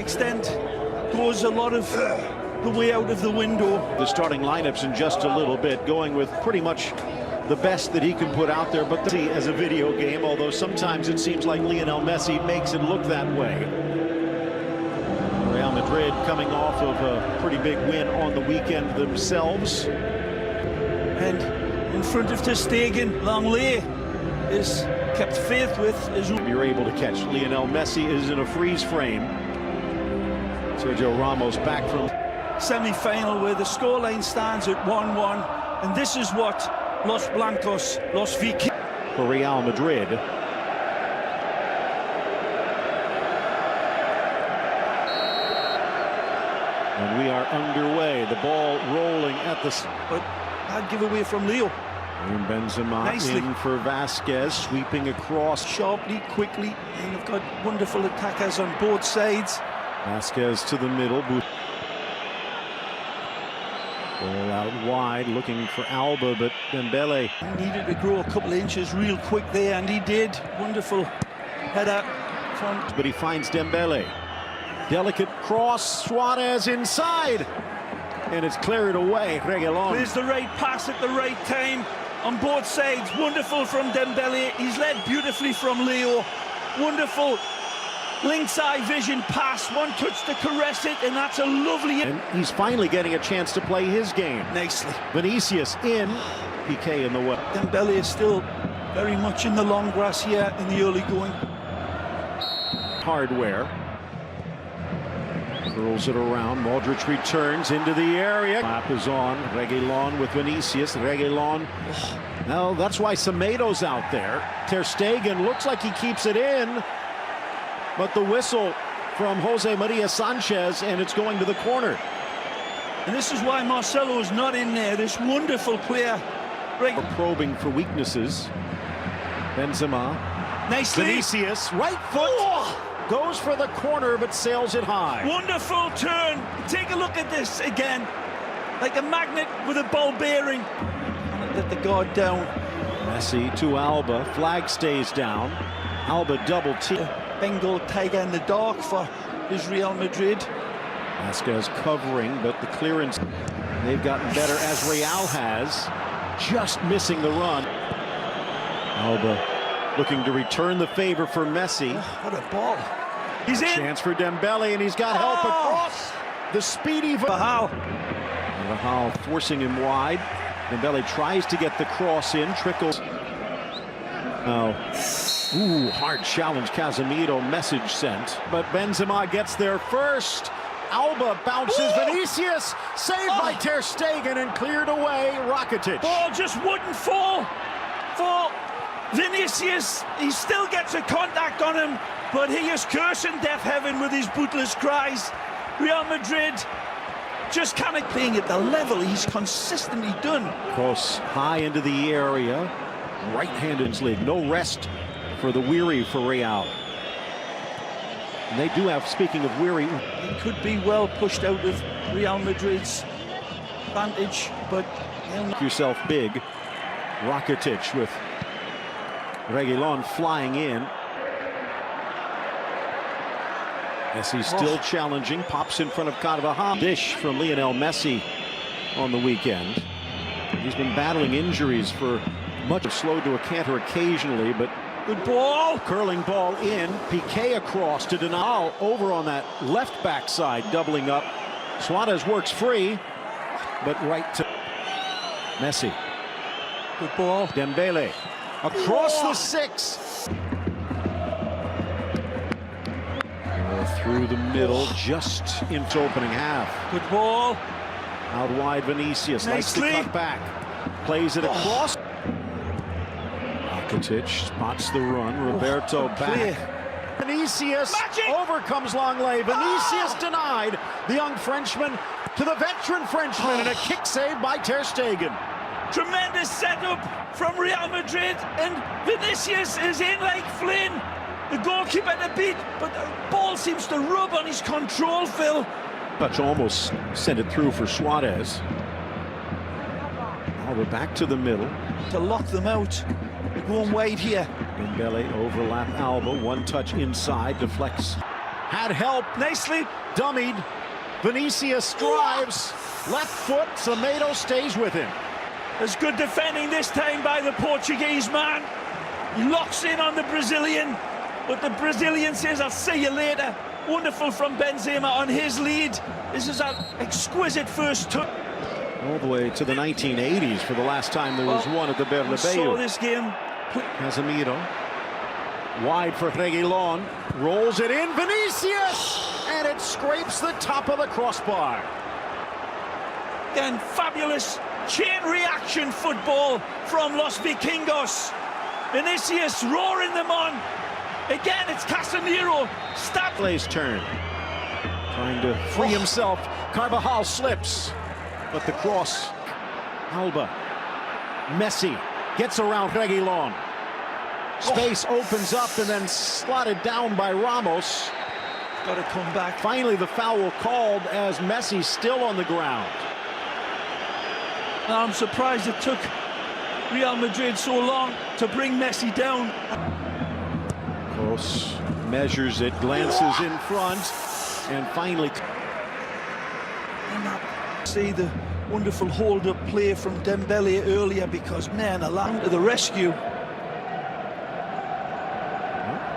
extent, goes a lot of the way out of the window. The starting lineups in just a little bit, going with pretty much the best that he can put out there, but as a video game, although sometimes it seems like Lionel Messi makes it look that way. Real Madrid coming off of a pretty big win on the weekend themselves. And in front of Ter Stegen, Langley is kept faith with. You're able to catch. Lionel Messi is in a freeze frame. Sergio Ramos back from semi-final where the scoreline stands at 1-1, and this is what Los Blancos, Los Vikings for Real Madrid. And we are underway. The ball rolling at the... But bad giveaway from Leo. And Benzema nicely in for Vasquez, sweeping across. Sharply, quickly, and they've got wonderful attackers on both sides. Vasquez to the middle. Ball out wide, looking for Alba, but Dembele He needed to grow a couple of inches real quick there, and he did. Wonderful header from... But he finds Dembele. Delicate cross, Suarez inside. And it's cleared away. Reguilón. There's the right pass at the right time on both sides. Wonderful from Dembele. He's led beautifully from Leo. Wonderful lynx eye vision pass, one touch to caress it, and that's a lovely... And he's finally getting a chance to play his game. Nicely. Vinicius in, PK in the way. Dembele is still very much in the long grass here in the early going. Hardware. Curls it around, Modric returns into the area. Lap is on, Reguilón with Vinicius, Reguilón. Now that's why Semedo's out there. Ter Stegen looks like he keeps it in. But the whistle from Jose Maria Sanchez, and it's going to the corner. And this is why Marcelo is not in there, this wonderful player. Right. Probing for weaknesses. Benzema. Nicely. Vinicius, right foot, goes for the corner, but sails it high. Wonderful turn. Take a look at this again. Like a magnet with a ball bearing. And let the guard down. Messi to Alba, flag stays down. Alba double T. Bengal tiger in the dark for his Real Madrid. Vasquez covering, but the clearance, they've gotten better as Real has, just missing the run. Alba looking to return the favor for Messi. Oh, what a ball. He's in. Chance for Dembele, and he's got help across. The speedy Vahal forcing him wide. Dembele tries to get the cross in, trickles. Ooh, hard challenge, Casemiro, message sent. But Benzema gets there first. Alba bounces, Vinicius, saved by Ter Stegen and cleared away, Rakitic. Ball just wouldn't fall for Vinicius. He still gets a contact on him, but he is cursing deaf heaven with his bootless cries. Real Madrid just kind of playing at the level he's consistently done. Cross high into the area, right-handed lead, no rest for the weary for Real. And they do have, speaking of weary, it could be well pushed out of Real Madrid's advantage, but make yourself big. Rakitic with Reguilón flying in. Messi still challenging, pops in front of Carvajal. Dish from Lionel Messi on the weekend. He's been battling injuries for much, slowed to a canter occasionally, but good ball. Curling ball in. Piqué across to Denal over on that left backside, doubling up. Suarez works free, but right to Messi. Good ball. Dembele across the 6. Through the middle, just into opening half. Good ball. Out wide, Vinicius likes to cut back. Plays it across. Rakitic spots the run. Roberto back. Vinicius overcomes Langley. Vinicius denied. The young Frenchman to the veteran Frenchman, and a kick save by Ter Stegen. Tremendous setup from Real Madrid, and Vinicius is in like Flynn. The goalkeeper to beat, but the ball seems to rub on his control, Phil. Touch almost sent it through for Suarez. Now we're back to the middle. To lock them out. They're going wide here. Dembele overlap Alba, one touch inside, deflects. Had help. Nicely. Dummied. Vinicius drives. Left foot. Semedo stays with him. There's good defending this time by the Portuguese man. He locks in on the Brazilian, but the Brazilian says, I'll see you later. Wonderful from Benzema on his lead. This is an exquisite first touch. All the way to the 1980s for the last time there was one at the Bernabeu. Saw this game. Casemiro. Wide for Reguilon. Rolls it in. Vinicius! And it scrapes the top of the crossbar. Again, fabulous chain reaction football from Los Vikingos. Vinicius roaring them on. Again, it's Casemiro. Stop. Plays turn. Trying to free himself. Carvajal slips. But the cross. Alba. Messi gets around Reguilon. Space opens up and then slotted down by Ramos. Got to come back. Finally, the foul called as Messi's still on the ground. I'm surprised it took Real Madrid so long to bring Messi down. Close, measures it, glances in front, and finally... See the wonderful hold-up play from Dembele earlier, because, man, alive to the rescue.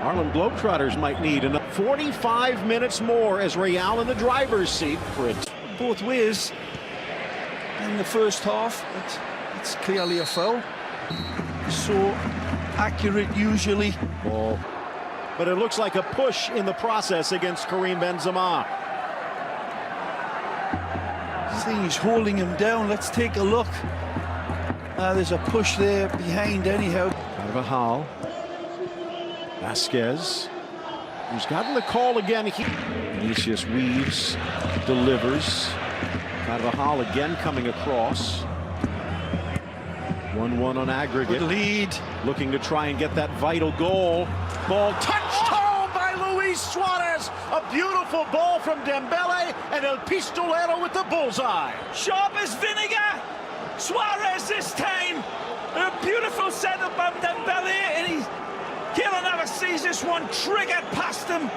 Harlem Globetrotters might need another 45 minutes more as Real in the driver's seat for it. Both ways in the first half, but it's clearly a foul. So accurate usually. Ball. But it looks like a push in the process against Karim Benzema. I think he's holding him down. Let's take a look. There's a push there behind anyhow. Carvajal. Vasquez, who's gotten the call again. Vinicius weaves, delivers. Carvajal again coming across. 1-1 on aggregate. Good lead. Looking to try and get that vital goal. Ball touched home by Luis Suarez. A beautiful ball from Dembele, and El Pistolero with the bullseye. Sharp as vinegar. Suarez this time. A beautiful setup by Dembele, and Keylor Navas sees this one triggered past him.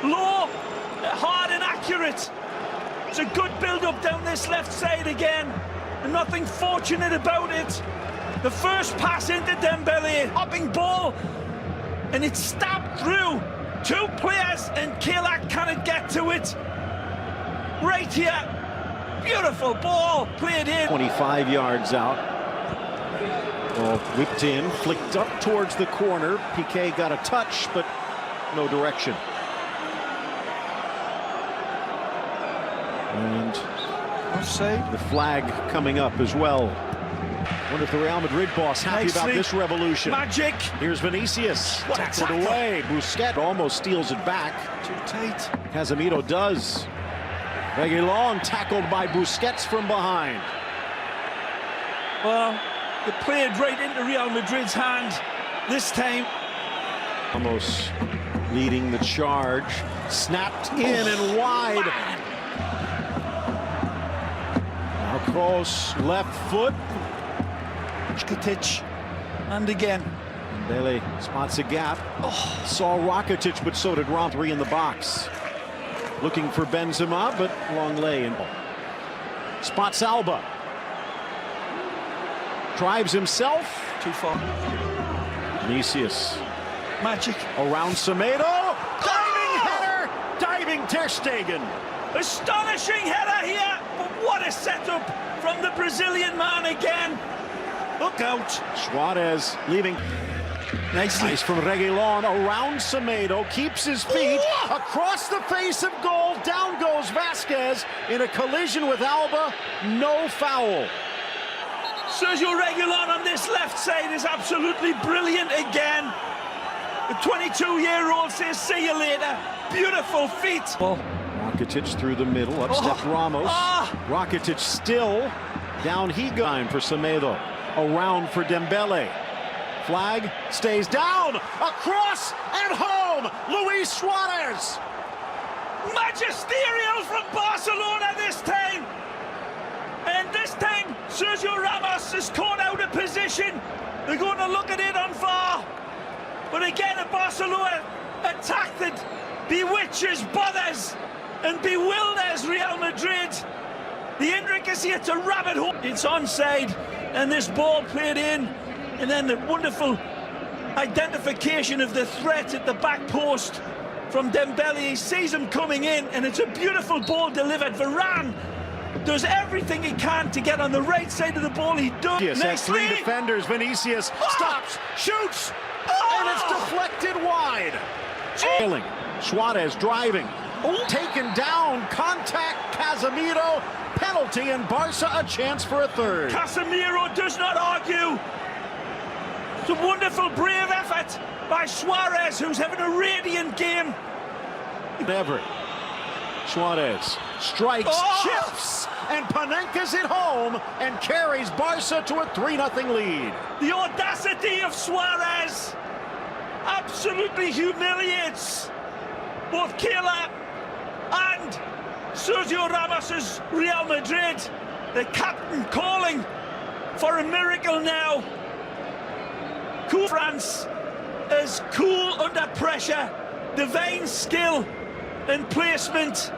Low, hard and accurate. It's a good build-up down this left side again. And nothing fortunate about it. The first pass into Dembele, hopping ball, and it's stabbed through two players, and Keylor cannot get to it. Right here, beautiful ball played in. 25 yards out. Ball whipped in, flicked up towards the corner. Piqué got a touch, but no direction. And offside. The flag coming up as well. Wonder if the Real Madrid boss happy about this revolution. Magic. Here's Vinicius. Tackled away. Busquets almost steals it back. Too tight. Casemiro does. Reguilon tackled by Busquets from behind. Well, it played right into Real Madrid's hand this time. Almost leading the charge. Snapped in and wide. Now cross, left foot. Rakitic, and again. Dembele spots a gap. Saw Rakitic, but so did Rom. Three in the box. Looking for Benzema, but long lay in. Spots Alba. Drives himself. Too far. Vinicius. Magic. Around Semedo. Diving header. Diving Ter Stegen. Astonishing header here. But what a setup from the Brazilian man again. Look out. Suarez leaving. Nice from Reguilon. Around Semedo. Keeps his feet. Across the face of goal. Down goes Vasquez in a collision with Alba. No foul. Sergio Reguilon on this left side is absolutely brilliant again. The 22-year-old says, see you later. Beautiful feet. Rakitic through the middle. Up stepped Ramos. Rakitic still. Down he goes for Semedo. Around for Dembele. Flag stays down. Across and home. Luis Suarez. Magisterial from Barcelona this time. And this time, Sergio Ramos is caught out of position. They're going to look at it on VAR. But again, Barcelona attacked it bewitches, bothers, and bewilders Real Madrid. The intricacy, it's a rabbit hole. It's onside, and this ball played in, and then the wonderful identification of the threat at the back post from Dembele. He sees him coming in, and it's a beautiful ball delivered. Varane does everything he can to get on the right side of the ball. He does. Yes, has three defenders. Vinicius stops, shoots, and it's deflected wide. Trailing. Suarez driving. Taken down. Contact. Casemiro. Penalty, and Barca a chance for a third. Casemiro does not argue. It's a wonderful, brave effort by Suarez, who's having a radiant game. Never. Suarez strikes, chips, and Panenka's it home and carries Barca to a 3-0 lead. The audacity of Suarez absolutely humiliates both Keylor and Sergio Ramos's Real Madrid. The captain calling for a miracle now. Cool France is cool under pressure. Divine skill and placement